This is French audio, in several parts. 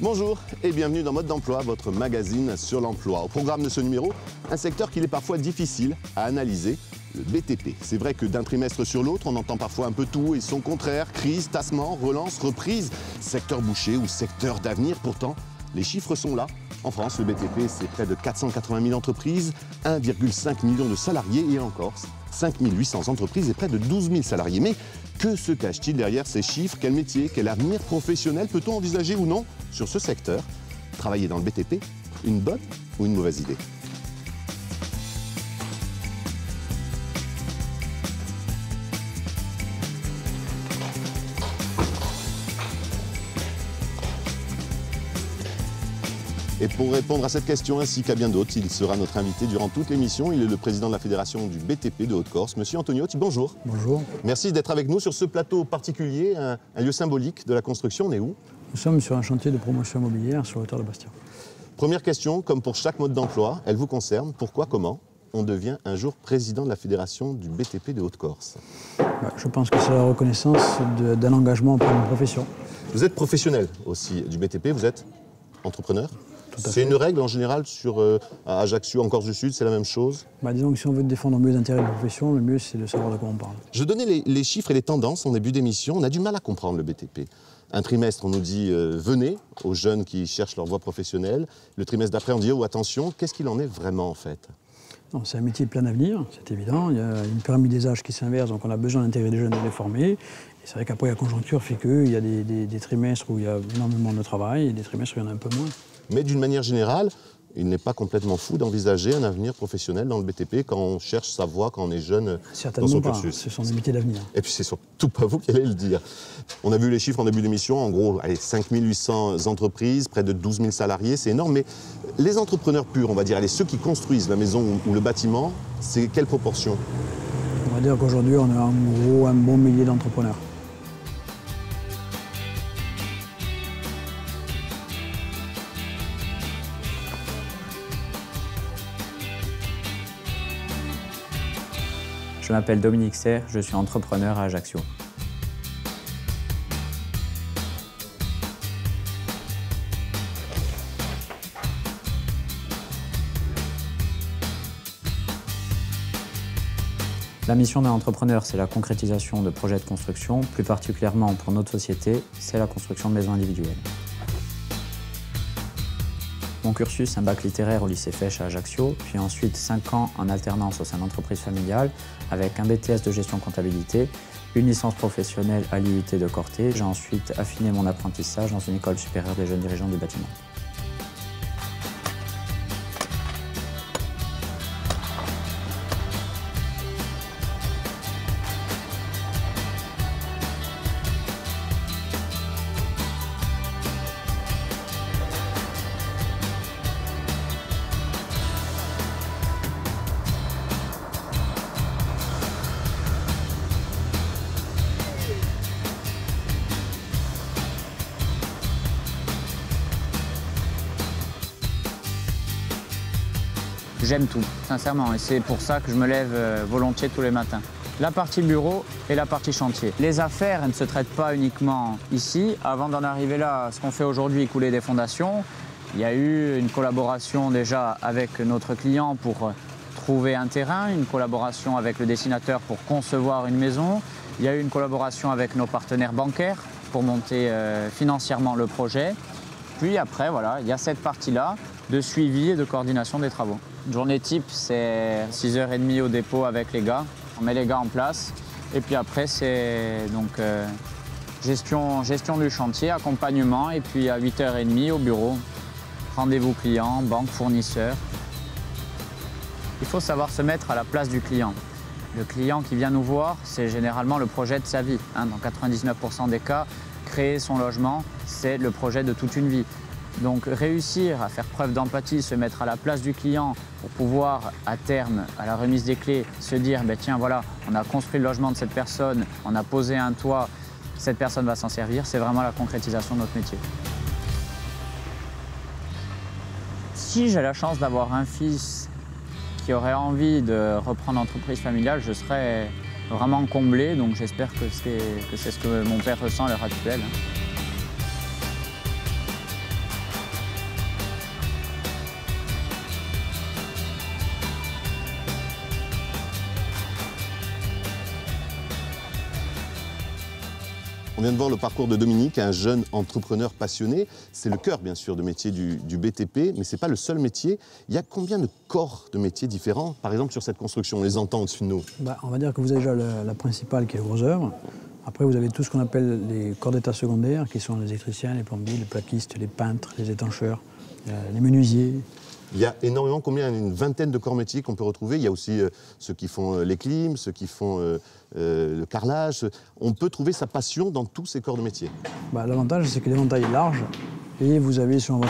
Bonjour et bienvenue dans Mode d'emploi, votre magazine sur l'emploi. Au programme de ce numéro, un secteur qu'il est parfois difficile à analyser, le BTP. C'est vrai que d'un trimestre sur l'autre, on entend parfois un peu tout et son contraire, crise, tassement, relance, reprise, secteur bouché ou secteur d'avenir. Pourtant, les chiffres sont là. En France, le BTP, c'est près de 480 000 entreprises, 1,5 million de salariés et encore 5 800 entreprises et près de 12 000 salariés. Mais que se cache-t-il derrière ces chiffres? Quel métier, quel avenir professionnel peut-on envisager ou non sur ce secteur? Travailler dans le BTP, une bonne ou une mauvaise idée? Et pour répondre à cette question ainsi qu'à bien d'autres, il sera notre invité durant toute l'émission. Il est le président de la Fédération du BTP de Haute-Corse. Monsieur Antoniotti, bonjour. Bonjour. Merci d'être avec nous sur ce plateau particulier, un lieu symbolique de la construction. On est où? Nous sommes sur un chantier de promotion immobilière sur l'hauteur de Bastia. Première question, comme pour chaque mode d'emploi, elle vous concerne. Pourquoi, comment on devient un jour président de la Fédération du BTP de Haute-Corse? Je pense que c'est la reconnaissance d'un engagement pour une profession. Vous êtes professionnel aussi du BTP, vous êtes entrepreneur? C'est une règle en général à Ajaccio, en Corse du Sud, c'est la même chose? Disons que si on veut défendre mieux les intérêts de la profession, le mieux c'est de savoir de quoi on parle. Je donnais les chiffres et les tendances en début d'émission. On a du mal à comprendre le BTP. Un trimestre, on nous dit venez aux jeunes qui cherchent leur voie professionnelle. Le trimestre d'après, on dit oh attention, qu'est-ce qu'il en est vraiment en fait? Non, c'est un métier plein d'avenir, c'est évident. Il y a une pyramide des âges qui s'inverse, donc on a besoin d'intégrer des jeunes et de les former. Et c'est vrai qu'après, la conjoncture fait qu'il y a des trimestres où il y a énormément de travail et des trimestres où il y en a un peu moins. Mais d'une manière générale, il n'est pas complètement fou d'envisager un avenir professionnel dans le BTP quand on cherche sa voie, quand on est jeune dans son cursus. Ce sont des métiers d'avenir. Et puis c'est surtout pas vous qui allez le dire. On a vu les chiffres en début d'émission, en gros, 5 800 entreprises, près de 12 000 salariés, c'est énorme. Mais les entrepreneurs purs, on va dire, ceux qui construisent la maison ou le bâtiment, c'est quelle proportion? On va dire qu'aujourd'hui, on a en gros un bon millier d'entrepreneurs. Je m'appelle Dominique Serre, je suis entrepreneur à Ajaccio. La mission d'un entrepreneur, c'est la concrétisation de projets de construction. Plus particulièrement pour notre société, c'est la construction de maisons individuelles. Mon cursus, un bac littéraire au lycée Fèche à Ajaccio, puis ensuite 5 ans en alternance au sein d'entreprise familiale avec un BTS de gestion comptabilité, une licence professionnelle à l'IUT de Corté. J'ai ensuite affiné mon apprentissage dans une école supérieure des jeunes dirigeants du bâtiment. J'aime tout, sincèrement, et c'est pour ça que je me lève volontiers tous les matins. La partie bureau et la partie chantier. Les affaires, elles ne se traitent pas uniquement ici. Avant d'en arriver là, à ce qu'on fait aujourd'hui, couler des fondations, il y a eu une collaboration déjà avec notre client pour trouver un terrain, une collaboration avec le dessinateur pour concevoir une maison. Il y a eu une collaboration avec nos partenaires bancaires pour monter financièrement le projet. Puis après, voilà, il y a cette partie-là de suivi et de coordination des travaux. Une journée type, c'est 6h30 au dépôt avec les gars. On met les gars en place. Et puis après, c'est donc gestion du chantier, accompagnement. Et puis à 8h30 au bureau, rendez-vous client, banque, fournisseur. Il faut savoir se mettre à la place du client. Le client qui vient nous voir, c'est généralement le projet de sa vie. Dans 99% des cas, créer son logement, c'est le projet de toute une vie. Donc réussir à faire preuve d'empathie, se mettre à la place du client pour pouvoir à terme, à la remise des clés, se dire tiens voilà, on a construit le logement de cette personne, on a posé un toit, cette personne va s'en servir, c'est vraiment la concrétisation de notre métier. Si j'ai la chance d'avoir un fils qui aurait envie de reprendre l'entreprise familiale, je serais vraiment comblé, donc j'espère que c'est ce que mon père ressent à l'heure actuelle. On vient de voir le parcours de Dominique, un jeune entrepreneur passionné. C'est le cœur, bien sûr, de métier du BTP, mais ce n'est pas le seul métier. Il y a combien de corps de métiers différents, par exemple, sur cette construction? On les entend au-dessus de nous. On va dire que vous avez déjà la principale qui est le gros œuvre. Après, vous avez tout ce qu'on appelle les corps d'état secondaires, qui sont les électriciens, les plombiers, les plaquistes, les peintres, les étancheurs, les menuisiers. Il y a énormément, combien? Une vingtaine de corps métiers qu'on peut retrouver. Il y a aussi ceux qui font les clims, ceux qui font le carrelage. On peut trouver sa passion dans tous ces corps de métier. L'avantage, c'est que l'éventail est large et vous avez, selon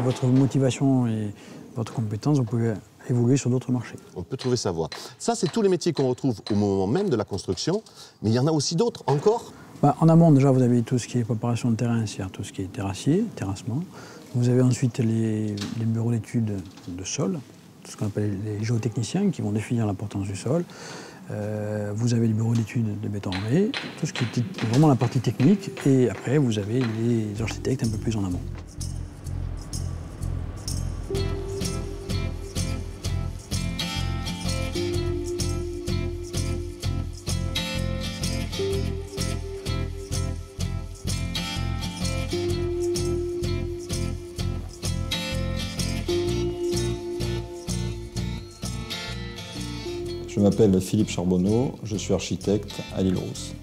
votre motivation et votre compétence, vous pouvez évoluer sur d'autres marchés. On peut trouver sa voie. Ça, c'est tous les métiers qu'on retrouve au moment même de la construction, mais il y en a aussi d'autres encore. En amont, déjà, vous avez tout ce qui est préparation de terrain, c'est-à-dire tout ce qui est terrassier, terrassement. Vous avez ensuite les bureaux d'études de sol, ce qu'on appelle les géotechniciens qui vont définir l'importance du sol. Vous avez les bureaux d'études de béton armé, tout ce qui est vraiment la partie technique. Et après, vous avez les architectes un peu plus en amont. Je m'appelle Philippe Charbonneau, je suis architecte à l'Île-Rousse.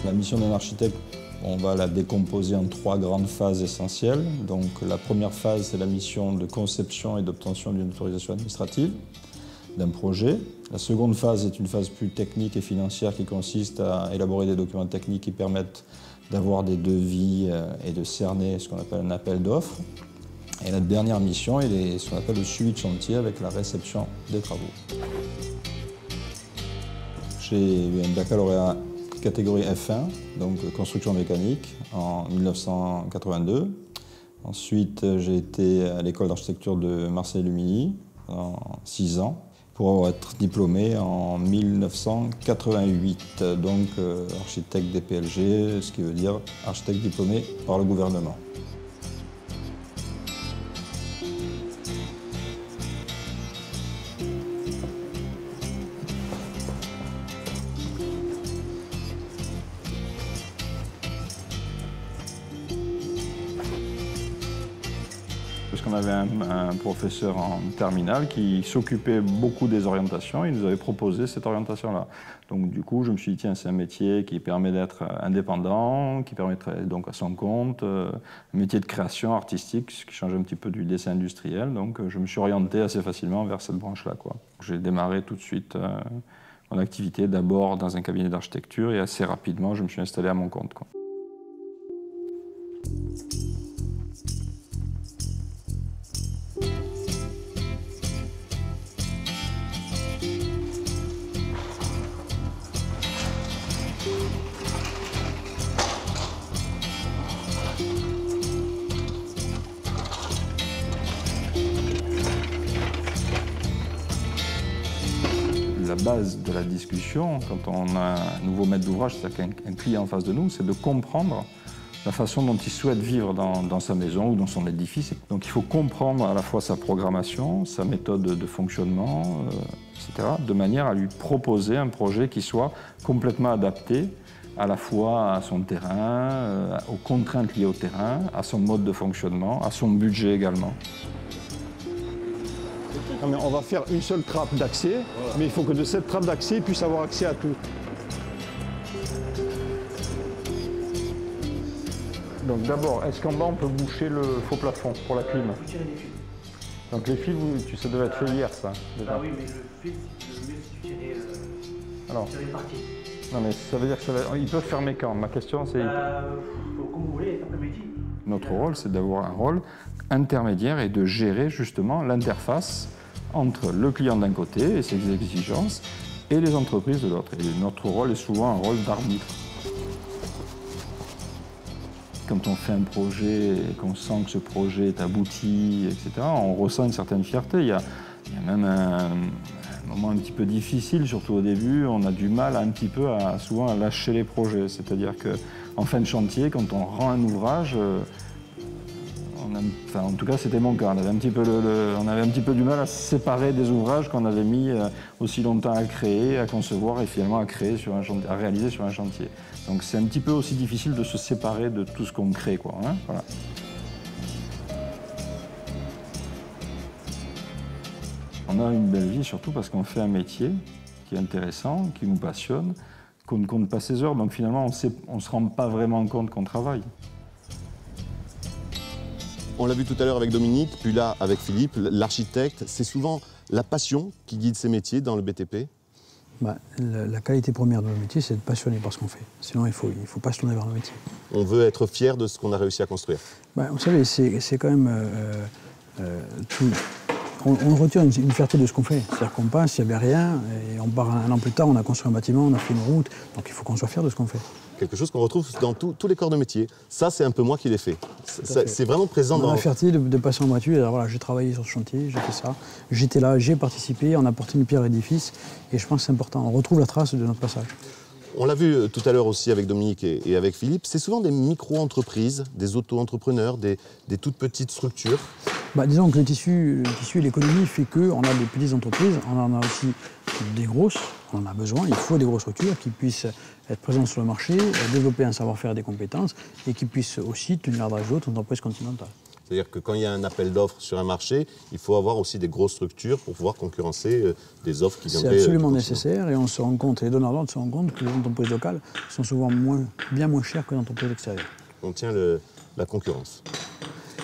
La mission d'un architecte, on va la décomposer en 3 grandes phases essentielles. Donc la première phase, c'est la mission de conception et d'obtention d'une autorisation administrative d'un projet. La seconde phase est une phase plus technique et financière qui consiste à élaborer des documents techniques qui permettent d'avoir des devis et de cerner ce qu'on appelle un appel d'offres. Et la dernière mission est ce qu'on appelle le suivi de chantier avec la réception des travaux. J'ai eu un baccalauréat catégorie F1, donc construction mécanique, en 1982. Ensuite, j'ai été à l'école d'architecture de Marseille-Lumilly en 6 ans. Pour être diplômé en 1988, donc architecte DPLG, ce qui veut dire architecte diplômé par le gouvernement. Parce qu'on avait un professeur en terminale qui s'occupait beaucoup des orientations, il nous avait proposé cette orientation-là. Donc du coup, je me suis dit, tiens, c'est un métier qui permet d'être indépendant, qui permet d'être donc à son compte, un métier de création artistique, ce qui change un petit peu du dessin industriel. Donc je me suis orienté assez facilement vers cette branche-là, quoi. J'ai démarré tout de suite mon activité, d'abord dans un cabinet d'architecture, et assez rapidement, je me suis installé à mon compte, quoi. La base de la discussion, quand on a un nouveau maître d'ouvrage, c'est-à-dire qu'un client en face de nous, c'est de comprendre la façon dont il souhaite vivre dans sa maison ou dans son édifice. Donc il faut comprendre à la fois sa programmation, sa méthode de fonctionnement, etc., de manière à lui proposer un projet qui soit complètement adapté à la fois à son terrain, aux contraintes liées au terrain, à son mode de fonctionnement, à son budget également. Non, mais on va faire une seule trappe d'accès, mais il faut que de cette trappe d'accès, il puisse avoir accès à tout. Donc d'abord, est-ce qu'en bas on peut boucher le faux plafond pour la clim? Donc les fils, ça devait être fait hier, ça. Déjà. Ah oui, mais le fil, si tu tirais une partie. Non, mais ça veut dire qu'ils peuvent fermer quand? Ma question, c'est... Comme vous voulez, après-midi. Notre rôle, c'est d'avoir un rôle intermédiaire et de gérer justement l'interface entre le client d'un côté et ses exigences et les entreprises de l'autre. Et notre rôle est souvent un rôle d'arbitre. Quand on fait un projet et qu'on sent que ce projet est abouti, etc., on ressent une certaine fierté. Il y a même un moment un petit peu difficile, surtout au début. On a du mal souvent à lâcher les projets. C'est-à-dire qu'en fin de chantier, quand on rend un ouvrage, Enfin, en tout cas, c'était mon cas. On avait un petit peu du mal à se séparer des ouvrages qu'on avait mis aussi longtemps à créer, à concevoir et finalement à créer sur un chantier, à réaliser sur un chantier. Donc c'est un petit peu aussi difficile de se séparer de tout ce qu'on crée, quoi. Hein, voilà. On a une belle vie surtout parce qu'on fait un métier qui est intéressant, qui nous passionne, qu'on ne compte pas ses heures. Donc finalement, on ne se rend pas vraiment compte qu'on travaille. On l'a vu tout à l'heure avec Dominique, puis là avec Philippe, l'architecte. C'est souvent la passion qui guide ces métiers dans le BTP. La qualité première de notre métier, c'est d'être passionné par ce qu'on fait. Sinon, il faut pas se tourner vers le métier. On veut être fier de ce qu'on a réussi à construire. Vous savez, c'est quand même tout. On retient une fierté de ce qu'on fait. C'est-à-dire qu'on passe, il n'y avait rien, et on part un an plus tard, on a construit un bâtiment, on a fait une route. Donc il faut qu'on soit fier de ce qu'on fait. Quelque chose qu'on retrouve dans tous les corps de métier. Ça, c'est un peu moi qui l'ai fait. C'est vraiment présent dans... La fierté de passer en voiture et dire, voilà, j'ai travaillé sur ce chantier, j'ai fait ça, j'étais là, j'ai participé, on a porté une pierre à l'édifice, et je pense que c'est important. On retrouve la trace de notre passage. On l'a vu tout à l'heure aussi avec Dominique et avec Philippe, c'est souvent des micro-entreprises, des auto-entrepreneurs, des toutes petites structures. Disons que le tissu et l'économie fait qu'on a des petites entreprises, on en a aussi des grosses, on en a besoin, il faut des grosses structures qui puissent être présentes sur le marché, développer un savoir-faire et des compétences et qui puissent aussi tenir l'adresse d'autres entreprises continentales. C'est-à-dire que quand il y a un appel d'offres sur un marché, il faut avoir aussi des grosses structures pour pouvoir concurrencer des offres qui viendraient... C'est absolument nécessaire et on se rend compte, et les donneurs d'ordre se rendent compte que les entreprises locales sont souvent bien moins chères que les entreprises extérieures. On tient la concurrence.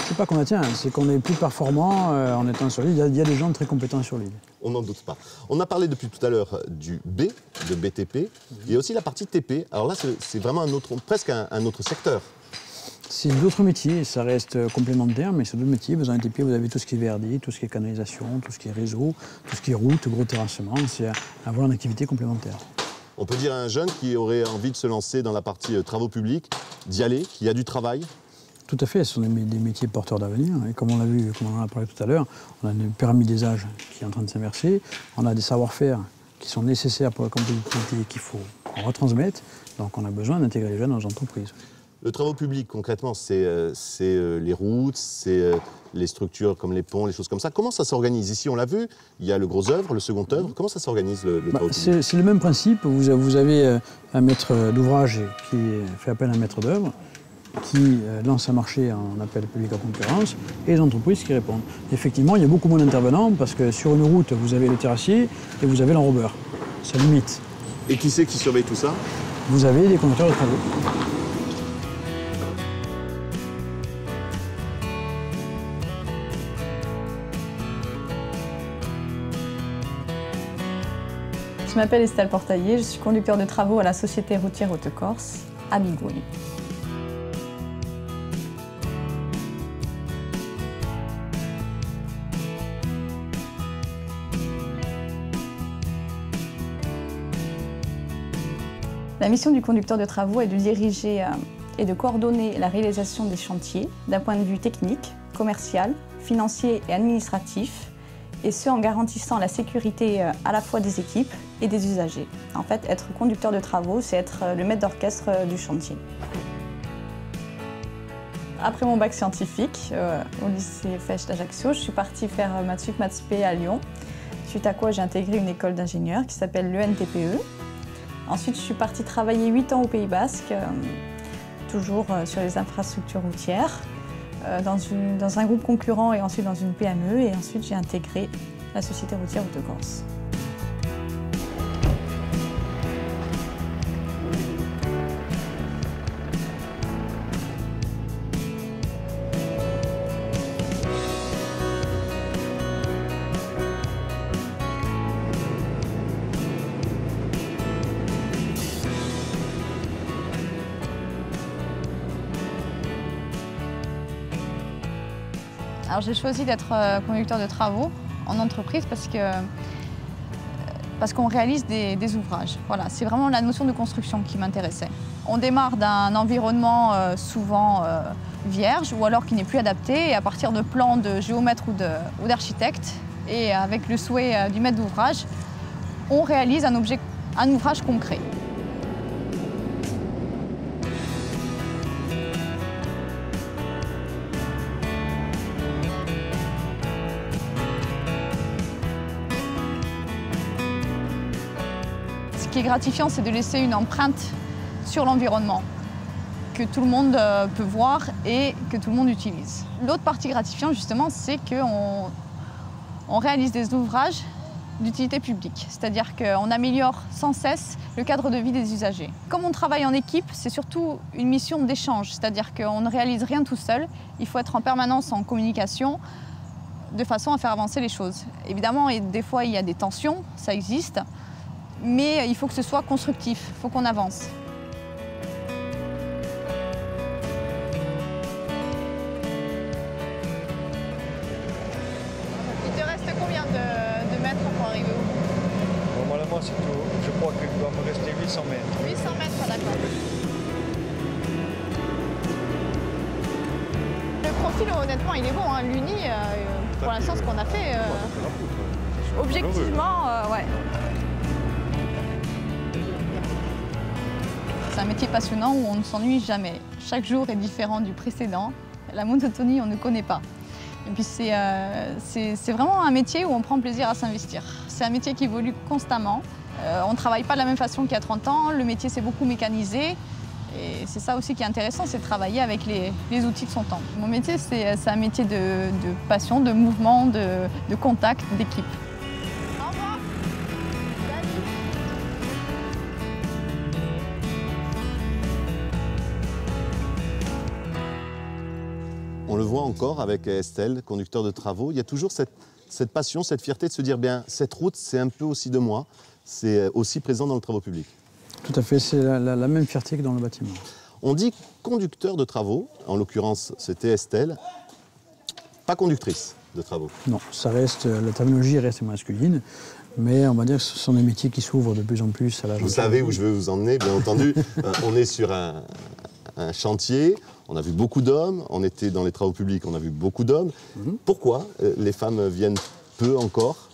C'est pas qu'on la tient, c'est qu'on est plus performant en étant sur l'île. Il y a des gens très compétents sur l'île. On n'en doute pas. On a parlé depuis tout à l'heure du B, de BTP. Il y a aussi la partie TP. Alors là, c'est vraiment presque un autre secteur. C'est d'autres métiers, ça reste complémentaire, mais c'est d'autres métiers. Vous en TP, vous avez tout ce qui est VRD, tout ce qui est canalisation, tout ce qui est réseau, tout ce qui est route, gros terrassement. C'est avoir une activité complémentaire. On peut dire à un jeune qui aurait envie de se lancer dans la partie travaux publics, d'y aller, qu'il y a du travail. Tout à fait, ce sont des métiers porteurs d'avenir. Et comme on l'a vu, comme on en a parlé tout à l'heure, on a une pyramide des âges qui est en train de s'inverser. On a des savoir-faire qui sont nécessaires pour la compétitivité et qu'il faut retransmettre. Donc on a besoin d'intégrer les jeunes dans les entreprises. Le travaux public, concrètement, c'est les routes, c'est les structures comme les ponts, les choses comme ça. Comment ça s'organise? Ici, on l'a vu, il y a le gros œuvre, le second œuvre. Comment ça s'organise, le travaux public? C'est le même principe. Vous avez un maître d'ouvrage qui fait appel à un maître d'œuvre, qui lance un marché en appel public à concurrence, et les entreprises qui répondent. Effectivement, il y a beaucoup moins d'intervenants, parce que sur une route, vous avez le terrassier et vous avez l'enrobeur. Ça limite. Et qui c'est qui surveille tout ça? Vous avez des conducteurs de travaux. Je m'appelle Estelle Portailler, je suis conducteur de travaux à la Société routière Haute-Corse, à Bigouille. La mission du conducteur de travaux est de diriger et de coordonner la réalisation des chantiers d'un point de vue technique, commercial, financier et administratif, et ce en garantissant la sécurité à la fois des équipes et des usagers. En fait, être conducteur de travaux, c'est être le maître d'orchestre du chantier. Après mon bac scientifique au lycée Fesch d'Ajaccio, je suis partie faire maths sup maths spé à Lyon, suite à quoi j'ai intégré une école d'ingénieur qui s'appelle l'ENTPE. Ensuite, je suis partie travailler 8 ans au Pays Basque, toujours sur les infrastructures routières, dans un groupe concurrent et ensuite dans une PME. Et ensuite, j'ai intégré la Société routière Haute-Corse. Alors j'ai choisi d'être conducteur de travaux en entreprise parce qu'on réalise des ouvrages. Voilà, c'est vraiment la notion de construction qui m'intéressait. On démarre d'un environnement souvent vierge ou alors qui n'est plus adapté, et à partir de plans de géomètres ou d'architectes, et avec le souhait du maître d'ouvrage, on réalise un ouvrage concret. qui est gratifiant, c'est de laisser une empreinte sur l'environnement que tout le monde peut voir et que tout le monde utilise. L'autre partie gratifiante, justement, c'est qu'on réalise des ouvrages d'utilité publique, c'est-à-dire qu'on améliore sans cesse le cadre de vie des usagers. Comme on travaille en équipe, c'est surtout une mission d'échange, c'est-à-dire qu'on ne réalise rien tout seul, il faut être en permanence en communication de façon à faire avancer les choses. Évidemment, et des fois il y a des tensions, ça existe, mais il faut que ce soit constructif, il faut qu'on avance. Il te reste combien de mètres pour arriver au bout? Normalement, c'est tout. Je crois qu'il doit me rester 800 mètres. 800 mètres, d'accord. Le profil, honnêtement, il est bon. Hein. L'Uni, pour l'instant, ce qu'on a fait, objectivement, ouais. C'est un métier passionnant où on ne s'ennuie jamais. Chaque jour est différent du précédent. La monotonie, on ne connaît pas. Et puis c'est vraiment un métier où on prend plaisir à s'investir. C'est un métier qui évolue constamment. On ne travaille pas de la même façon qu'il y a 30 ans. Le métier s'est beaucoup mécanisé. Et c'est ça aussi qui est intéressant, c'est de travailler avec les outils de son temps. Mon métier, c'est un métier de passion, de mouvement, de contact, d'équipe. Au revoir. On le voit encore avec Estelle, conducteur de travaux. Il y a toujours cette passion, cette fierté de se dire, bien, cette route, c'est un peu aussi de moi. C'est aussi présent dans le travaux public. Tout à fait, c'est la même fierté que dans le bâtiment. On dit conducteur de travaux, en l'occurrence c'était Estelle, pas conductrice de travaux. Non, ça reste, la terminologie reste masculine, mais on va dire que ce sont des métiers qui s'ouvrent de plus en plus à l'âge. Vous savez où je veux vous emmener, bien entendu. On est sur un chantier, on a vu beaucoup d'hommes, on était dans les travaux publics, on a vu beaucoup d'hommes. Pourquoi les femmes viennent peu encore?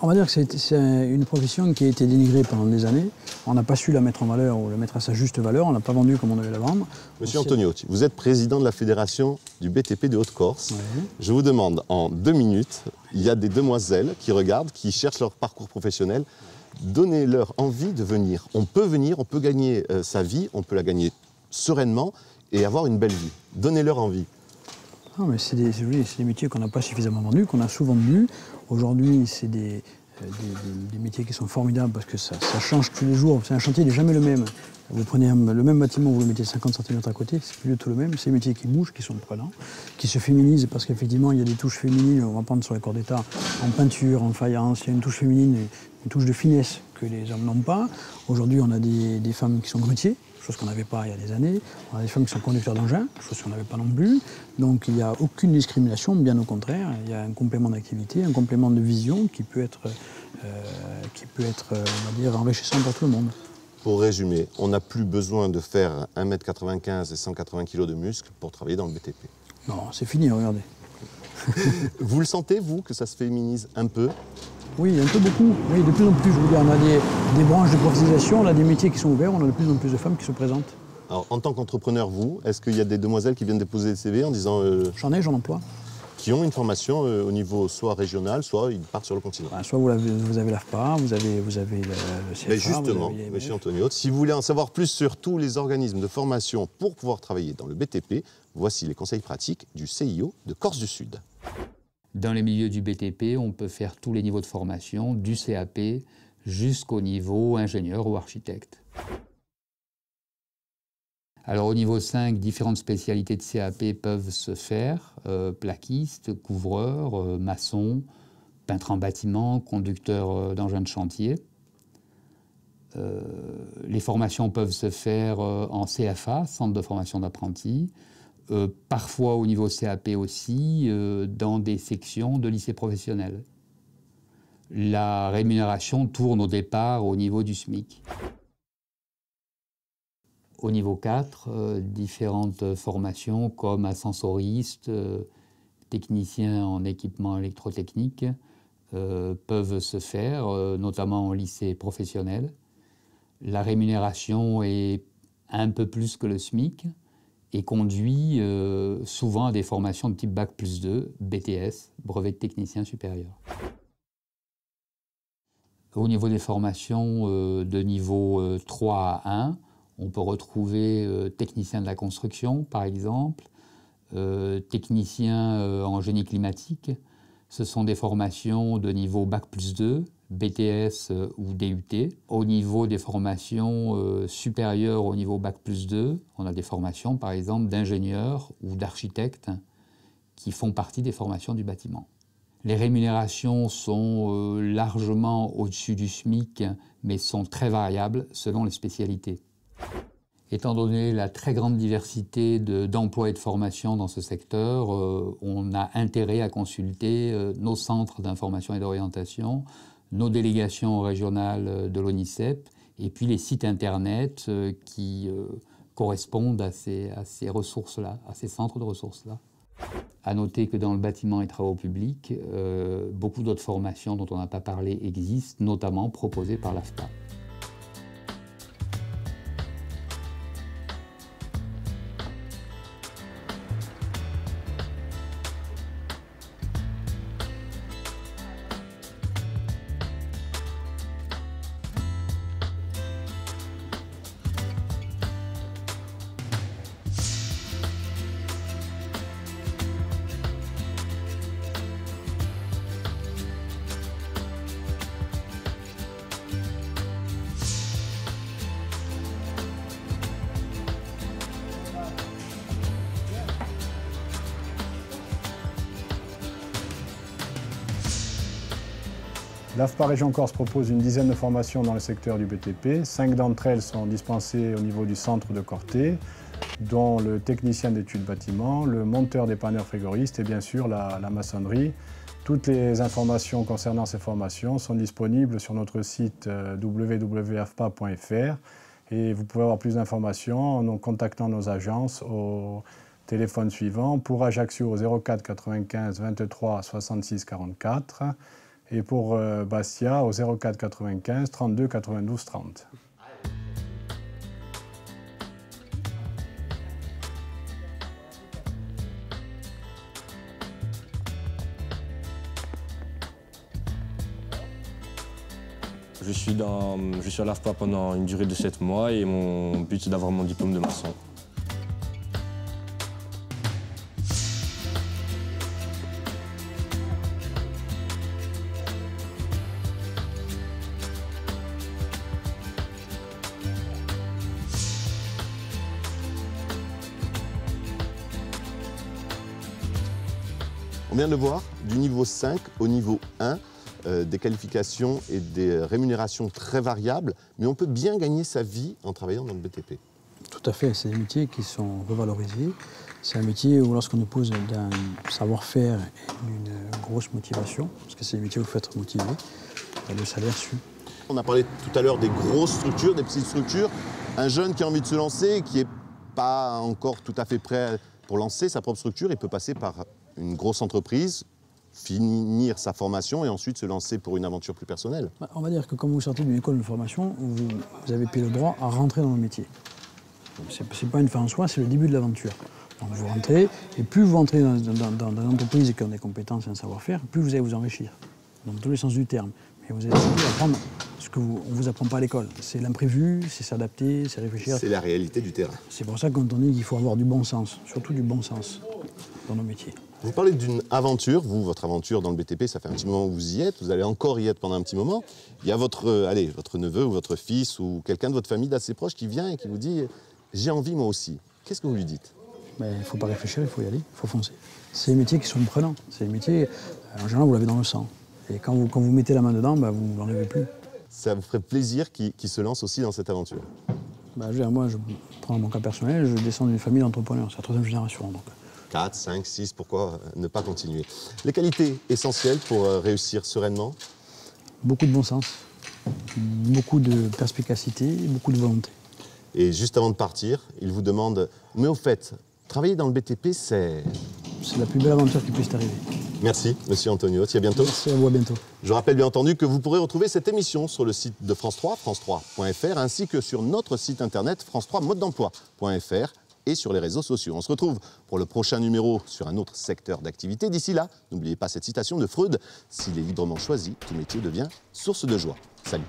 On va dire que c'est une profession qui a été dénigrée pendant des années. On n'a pas su la mettre en valeur ou la mettre à sa juste valeur. On ne l'a pas vendue comme on devait la vendre. Monsieur Antoniotti, vous êtes président de la fédération du BTP de Haute-Corse. Oui. Je vous demande en 2 minutes, il y a des demoiselles qui regardent, qui cherchent leur parcours professionnel. Donnez-leur envie de venir. On peut gagner sa vie, on peut la gagner sereinement et avoir une belle vie. Donnez-leur envie. Non, mais c'est des métiers qu'on n'a pas suffisamment vendus, qu'on a souvent vendus. Aujourd'hui, c'est des métiers qui sont formidables parce que ça change tous les jours. C'est un chantier, il n'est jamais le même. Vous prenez le même bâtiment, vous le mettez 50 cm à côté, c'est plus du tout le même. C'est des métiers qui bougent, qui sont prenants, qui se féminisent parce qu'effectivement, il y a des touches féminines, on va prendre sur les corps d'État, en peinture, en faïence, il y a une touche féminine, une touche de finesse que les hommes n'ont pas. Aujourd'hui, on a des femmes qui sont grutiers, chose qu'on n'avait pas il y a des années. On a des femmes qui sont conducteurs d'engins, chose qu'on n'avait pas non plus. Donc il n'y a aucune discrimination, bien au contraire. Il y a un complément d'activité, un complément de vision qui peut être on va dire, enrichissant pour tout le monde. Pour résumer, on n'a plus besoin de faire 1,95 m et 180 kg de muscles pour travailler dans le BTP. Non, c'est fini, regardez. Vous le sentez, vous, que ça se féminise un peu? Oui, un peu beaucoup. Oui, de plus en plus. Je veux dire, on a des branches de professionnalisation, on a des métiers qui sont ouverts, on a de plus en plus de femmes qui se présentent. Alors, en tant qu'entrepreneur, vous, est-ce qu'il y a des demoiselles qui viennent déposer des CV en disant... J'en emploie. Qui ont une formation au niveau soit régional, soit ils partent sur le continent. Soit vous avez l'AFPA, vous avez le CFA. Mais justement, monsieur Antoniotti, si vous voulez en savoir plus sur tous les organismes de formation pour pouvoir travailler dans le BTP, voici les conseils pratiques du CIO de Corse du Sud. Dans les milieux du BTP, on peut faire tous les niveaux de formation, du CAP jusqu'au niveau ingénieur ou architecte. Alors au niveau 5, différentes spécialités de CAP peuvent se faire, plaquiste, couvreur, maçon, peintre en bâtiment, conducteur d'engins de chantier. Les formations peuvent se faire en CFA, centre de formation d'apprentis, parfois au niveau CAP aussi, dans des sections de lycée professionnel. La rémunération tourne au départ au niveau du SMIC. Au niveau 4, différentes formations comme ascensoriste, technicien en équipement électrotechnique peuvent se faire, notamment en lycée professionnel. La rémunération est un peu plus que le SMIC et conduit souvent à des formations de type Bac+2, BTS, brevet de technicien supérieur. Au niveau des formations de niveau 3 à 1, on peut retrouver technicien de la construction, par exemple, technicien en génie climatique. Ce sont des formations de niveau Bac+2, BTS ou DUT. Au niveau des formations supérieures au niveau Bac+2, on a des formations, par exemple, d'ingénieurs ou d'architectes qui font partie des formations du bâtiment. Les rémunérations sont largement au-dessus du SMIC, mais sont très variables selon les spécialités. Étant donné la très grande diversité d'emplois et de formations dans ce secteur, on a intérêt à consulter nos centres d'information et d'orientation, nos délégations régionales de l'ONICEP, et puis les sites internet qui correspondent à ces ressources-là, à ces centres de ressources-là. À noter que dans le bâtiment et travaux publics, beaucoup d'autres formations dont on n'a pas parlé existent, notamment proposées par l'AFPA. L'AFPA Région Corse propose une dizaine de formations dans le secteur du BTP. 5 d'entre elles sont dispensées au niveau du centre de Corté, dont le technicien d'études bâtiment, le monteur dépanneur frigoriste et bien sûr la maçonnerie. Toutes les informations concernant ces formations sont disponibles sur notre site www.afpa.fr et vous pouvez avoir plus d'informations en contactant nos agences au téléphone suivant. Pour Ajaccio au 04 95 23 66 44 et pour Bastia au 04 95 32 92 30. Je suis à l'AFPA pendant une durée de 7 mois et mon but c'est d'avoir mon diplôme de maçon. On vient de voir du niveau 5 au niveau 1, des qualifications et des rémunérations très variables, mais on peut bien gagner sa vie en travaillant dans le BTP. Tout à fait, c'est des métiers qui sont revalorisés. C'est un métier où lorsqu'on nous pose d'un savoir-faire et d'une grosse motivation, parce que c'est des métiers où il faut être motivé, le salaire suit. On a parlé tout à l'heure des grosses structures, des petites structures. Un jeune qui a envie de se lancer, qui n'est pas encore tout à fait prêt pour lancer sa propre structure, il peut passer par une grosse entreprise, finir sa formation et ensuite se lancer pour une aventure plus personnelle. On va dire que quand vous sortez d'une école de formation, vous avez pris le droit à rentrer dans le métier. Ce n'est pas une fin en soi, c'est le début de l'aventure. Donc vous rentrez, et plus vous rentrez dans une entreprise qui a des compétences et un savoir-faire, plus vous allez vous enrichir, dans tous les sens du terme. Mais vous allez surtout apprendre ce qu'on ne vous apprend pas à l'école. C'est l'imprévu, c'est s'adapter, c'est réfléchir. C'est la réalité du terrain. C'est pour ça qu'on dit qu'il faut avoir du bon sens, surtout du bon sens dans nos métiers. Vous parlez d'une aventure, vous, votre aventure dans le BTP, ça fait un petit moment que vous y êtes, vous allez encore y être pendant un petit moment. Il y a votre neveu ou votre fils ou quelqu'un de votre famille d'assez proche qui vient et qui vous dit « j'ai envie moi aussi ». Qu'est-ce que vous lui dites? Il ne faut pas réfléchir, il faut y aller, il faut foncer. C'est des métiers qui sont prenants, c'est des métiers, en général, vous l'avez dans le sang. Et quand vous mettez la main dedans, vous ne l'enlevez plus. Ça vous ferait plaisir qu'il se lance aussi dans cette aventure? Moi, je prends mon cas personnel, je descends d'une famille d'entrepreneurs, c'est la 3e génération. Donc. 4, 5, 6, pourquoi ne pas continuer? Les qualités essentielles pour réussir sereinement? Beaucoup de bon sens, beaucoup de perspicacité, beaucoup de volonté. Et juste avant de partir, il vous demande « Mais au fait, travailler dans le BTP, c'est… » C'est la plus belle aventure qui puisse arriver. Merci, monsieur Antonio. À bientôt. Merci, à vous, à bientôt. Je rappelle bien entendu que vous pourrez retrouver cette émission sur le site de France 3, france3.fr, ainsi que sur notre site internet france3modedemploi.fr et sur les réseaux sociaux. On se retrouve pour le prochain numéro sur un autre secteur d'activité. D'ici là, n'oubliez pas cette citation de Freud, « S'il est librement choisi, tout métier devient source de joie ». Salut.